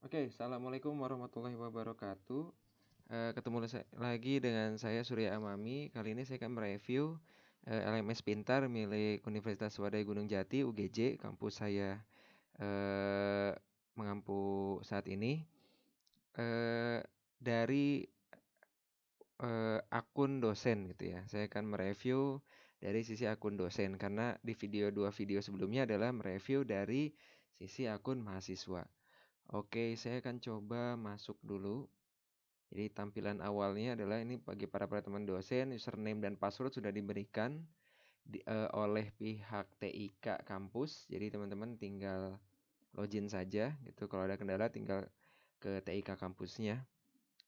Oke, Assalamualaikum warahmatullahi wabarakatuh. Ketemu lagi dengan saya Surya Amami. Kali ini saya akan mereview LMS Pintar milik Universitas Swadaya Gunung Jati (UGJ), kampus saya eh, mengampu saat ini. Dari akun dosen gitu ya. Saya akan mereview dari sisi akun dosen karena di dua video sebelumnya adalah mereview dari sisi akun mahasiswa. Oke, saya akan coba masuk dulu. Jadi tampilan awalnya adalah ini bagi para teman dosen, username dan password sudah diberikan oleh pihak TIK kampus. Jadi teman-teman tinggal login saja gitu. Kalau ada kendala tinggal ke TIK kampusnya.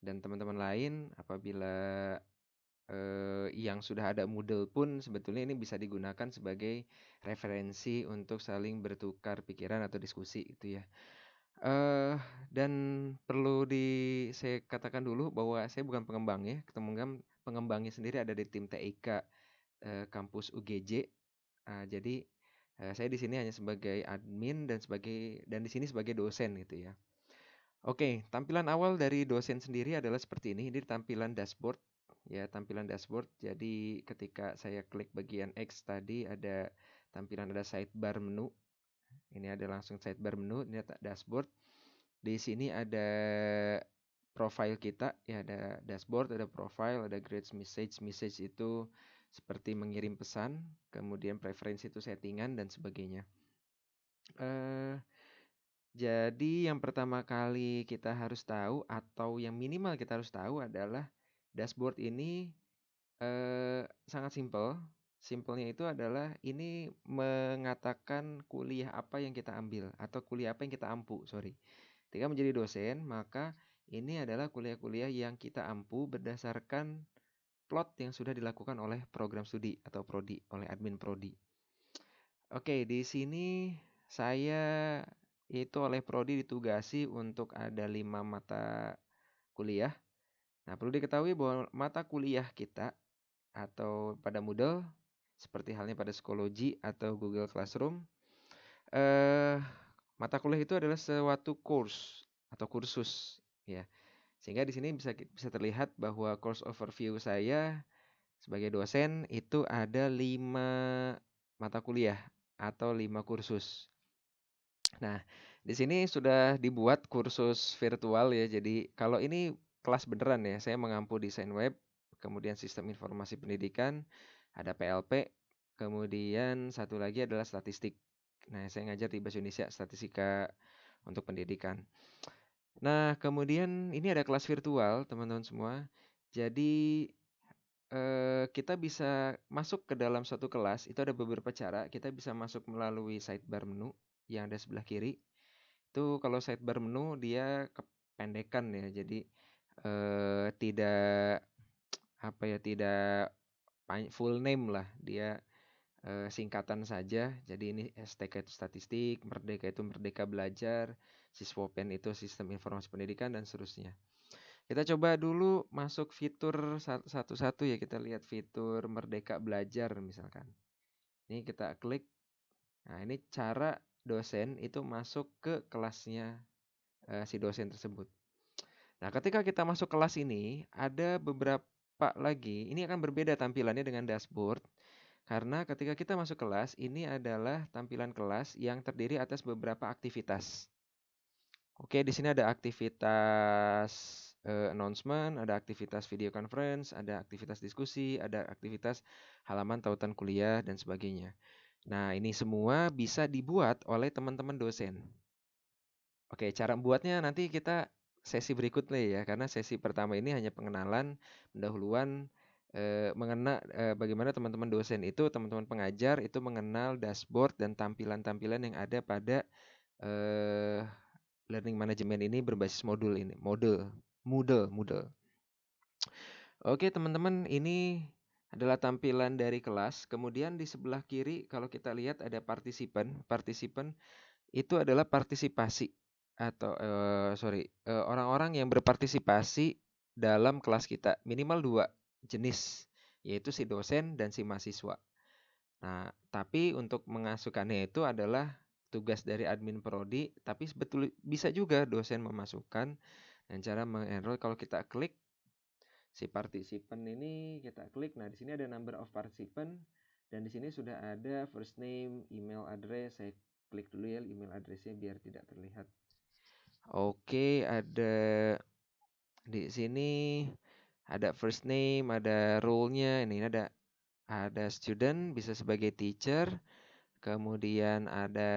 Dan teman-teman lain apabila yang sudah ada Moodle pun sebetulnya ini bisa digunakan sebagai referensi untuk saling bertukar pikiran atau diskusi gitu ya. Dan perlu saya katakan dulu bahwa saya bukan pengembang ya, pengembangnya sendiri ada di tim TIK kampus UGJ. Jadi saya di sini hanya sebagai admin dan di sini sebagai dosen gitu ya. Oke, tampilan awal dari dosen sendiri adalah seperti ini. Ini tampilan dashboard ya, tampilan dashboard. Jadi ketika saya klik bagian X tadi ada sidebar menu. Ini ada langsung sidebar menu, ini dashboard. Di sini ada profile kita, ya ada dashboard, ada profile, ada grades message. Message itu seperti mengirim pesan, kemudian preferensi itu settingan dan sebagainya. Jadi yang pertama kali kita harus tahu atau yang minimal kita harus tahu adalah dashboard ini sangat simpel. Simpelnya itu adalah ini mengatakan kuliah apa yang kita ambil atau kuliah apa yang kita ampu, sorry. Ketika menjadi dosen, maka ini adalah kuliah-kuliah yang kita ampu berdasarkan plot yang sudah dilakukan oleh program studi atau prodi, oleh admin prodi. Oke, di sini saya itu oleh prodi ditugasi untuk ada 5 mata kuliah. Nah, perlu diketahui bahwa mata kuliah kita atau pada Moodle seperti halnya pada psikologi atau Google Classroom, eh mata kuliah itu adalah suatu course atau kursus ya. Sehingga di sini bisa terlihat bahwa course overview saya sebagai dosen itu ada 5 mata kuliah atau 5 kursus. Nah, di sini sudah dibuat kursus virtual ya. Jadi kalau ini kelas beneran ya, saya mengampu desain web, kemudian sistem informasi pendidikan, ada PLP, kemudian satu lagi adalah statistik. Nah, saya ngajar di Bahasa Indonesia Statistika untuk pendidikan. Nah, kemudian ini ada kelas virtual, teman-teman semua. Jadi kita bisa masuk ke dalam suatu kelas, itu ada beberapa cara. Kita bisa masuk melalui sidebar menu yang ada sebelah kiri. Itu kalau sidebar menu dia kependekan ya. Jadi tidak tidak full name lah. Dia singkatan saja. Jadi ini STK itu statistik, Merdeka itu Merdeka Belajar, Siswopen itu Sistem Informasi Pendidikan dan seterusnya. Kita coba dulu masuk fitur satu-satu ya. Kita lihat fitur Merdeka Belajar misalkan. Ini kita klik. Nah, ini cara dosen itu masuk ke kelasnya si dosen tersebut. Nah, ketika kita masuk kelas ini, ada beberapa lagi. Ini akan berbeda tampilannya dengan dashboard. Karena ketika kita masuk kelas, ini adalah tampilan kelas yang terdiri atas beberapa aktivitas. Oke, di sini ada aktivitas announcement, ada aktivitas video conference, ada aktivitas diskusi, ada aktivitas halaman tautan kuliah, dan sebagainya. Nah, ini semua bisa dibuat oleh teman-teman dosen. Oke, cara membuatnya nanti kita sesi berikutnya ya, karena sesi pertama ini hanya pengenalan, pendahuluan, bagaimana teman-teman dosen itu, teman-teman pengajar itu mengenal dashboard dan tampilan-tampilan yang ada pada eh, learning management ini berbasis Moodle. Oke, teman-teman, ini adalah tampilan dari kelas. Kemudian di sebelah kiri kalau kita lihat ada partisipan. Partisipan itu adalah partisipasi atau orang-orang yang berpartisipasi dalam kelas kita. Minimal 2 jenis, yaitu si dosen dan si mahasiswa. Nah, tapi untuk mengasuhkannya itu adalah tugas dari admin prodi, tapi sebetulnya bisa juga dosen memasukkan dan cara mengenroll. Kalau kita klik si participant ini, kita klik, nah di sini ada number of participant dan di sini sudah ada first name, email address. Saya klik dulu ya email addressnya biar tidak terlihat. Oke, ada di sini ada first name, ada role-nya. Ini ada student bisa sebagai teacher, kemudian ada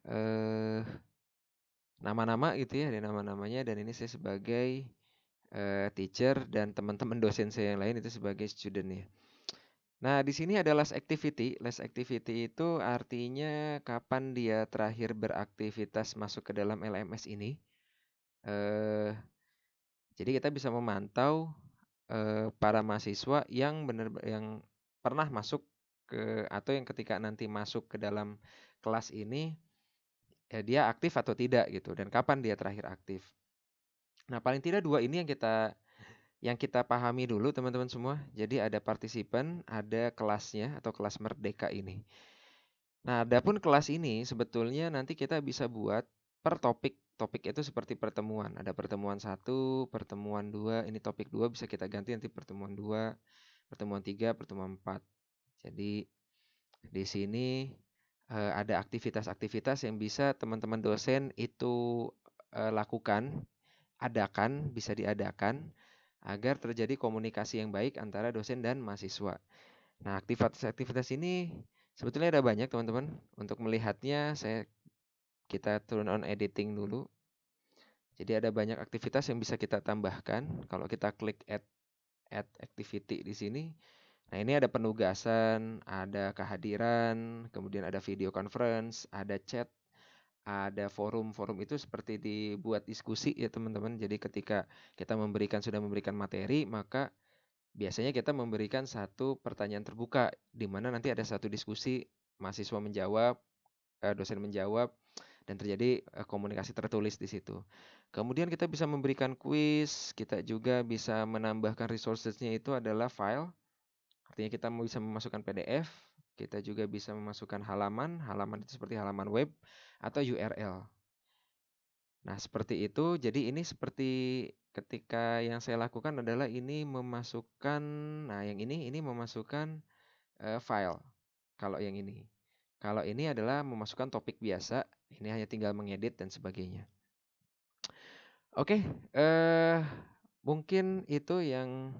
eh nama-nama gitu ya, ada nama-namanya dan ini saya sebagai teacher dan teman-teman dosen saya yang lain itu sebagai student ya. Nah, di sini ada last activity. Last activity itu artinya kapan dia terakhir beraktivitas masuk ke dalam LMS ini. Jadi kita bisa memantau para mahasiswa yang yang pernah masuk ke atau yang ketika nanti masuk ke dalam kelas ini ya dia aktif atau tidak gitu dan kapan dia terakhir aktif. Nah, paling tidak dua ini yang kita pahami dulu teman-teman semua. Jadi ada partisipan, ada kelasnya atau kelas merdeka ini. Nah, adapun kelas ini sebetulnya nanti kita bisa buat per topik. Topik itu seperti pertemuan. Ada pertemuan 1, pertemuan 2. Ini topik 2 bisa kita ganti nanti pertemuan 2, pertemuan 3, pertemuan 4. Jadi di sini ada aktivitas-aktivitas yang bisa teman-teman dosen itu lakukan, bisa diadakan agar terjadi komunikasi yang baik antara dosen dan mahasiswa. Nah, aktivitas-aktivitas ini sebetulnya ada banyak teman-teman. Untuk melihatnya kita turn on editing dulu. Jadi ada banyak aktivitas yang bisa kita tambahkan. Kalau kita klik add activity di sini. Nah, ini ada penugasan, ada kehadiran, kemudian ada video conference, ada chat, ada forum. Forum itu seperti dibuat diskusi ya teman-teman. Jadi ketika kita sudah memberikan materi, maka biasanya kita memberikan satu pertanyaan terbuka di mana nanti ada satu diskusi, mahasiswa menjawab, dosen menjawab dan terjadi komunikasi tertulis di situ. Kemudian kita bisa memberikan kuis, kita juga bisa menambahkan resources-nya itu adalah file. Artinya kita bisa memasukkan PDF, kita juga bisa memasukkan halaman itu seperti halaman web atau URL. Nah, seperti itu. Jadi ini seperti ketika yang saya lakukan adalah ini memasukkan, nah yang ini memasukkan file. Kalau yang ini. Kalau ini adalah memasukkan topik biasa, ini hanya tinggal mengedit dan sebagainya. Oke, mungkin itu yang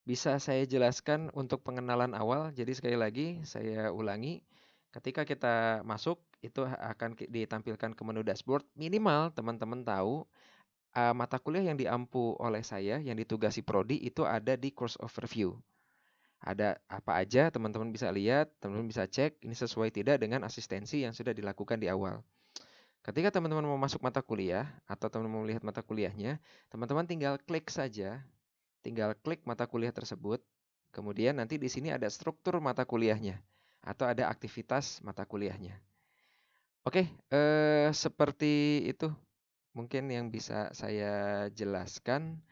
bisa saya jelaskan untuk pengenalan awal. Jadi sekali lagi saya ulangi, ketika kita masuk itu akan ditampilkan ke menu dashboard. Minimal teman-teman tahu mata kuliah yang diampu oleh saya, yang ditugasi prodi itu ada di course overview. Ada apa aja teman-teman bisa lihat, teman-teman bisa cek ini sesuai tidak dengan asistensi yang sudah dilakukan di awal. Ketika teman-teman mau masuk mata kuliah atau teman-teman mau melihat mata kuliahnya, teman-teman tinggal klik saja. Tinggal klik mata kuliah tersebut. Kemudian nanti di sini ada struktur mata kuliahnya atau ada aktivitas mata kuliahnya. Oke, seperti itu mungkin yang bisa saya jelaskan.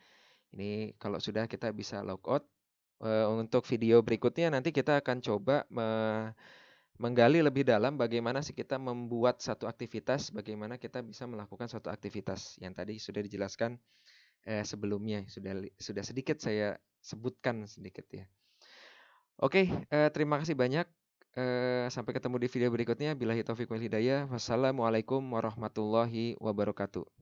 Ini kalau sudah kita bisa logout. Untuk video berikutnya nanti kita akan coba menggali lebih dalam bagaimana sih kita membuat satu aktivitas, bagaimana kita bisa melakukan suatu aktivitas yang tadi sudah dijelaskan sebelumnya, sudah sedikit saya sebutkan sedikit ya. Oke, terima kasih banyak. Sampai ketemu di video berikutnya. Billahi taufiq wal hidayah. Wassalamualaikum warahmatullahi wabarakatuh.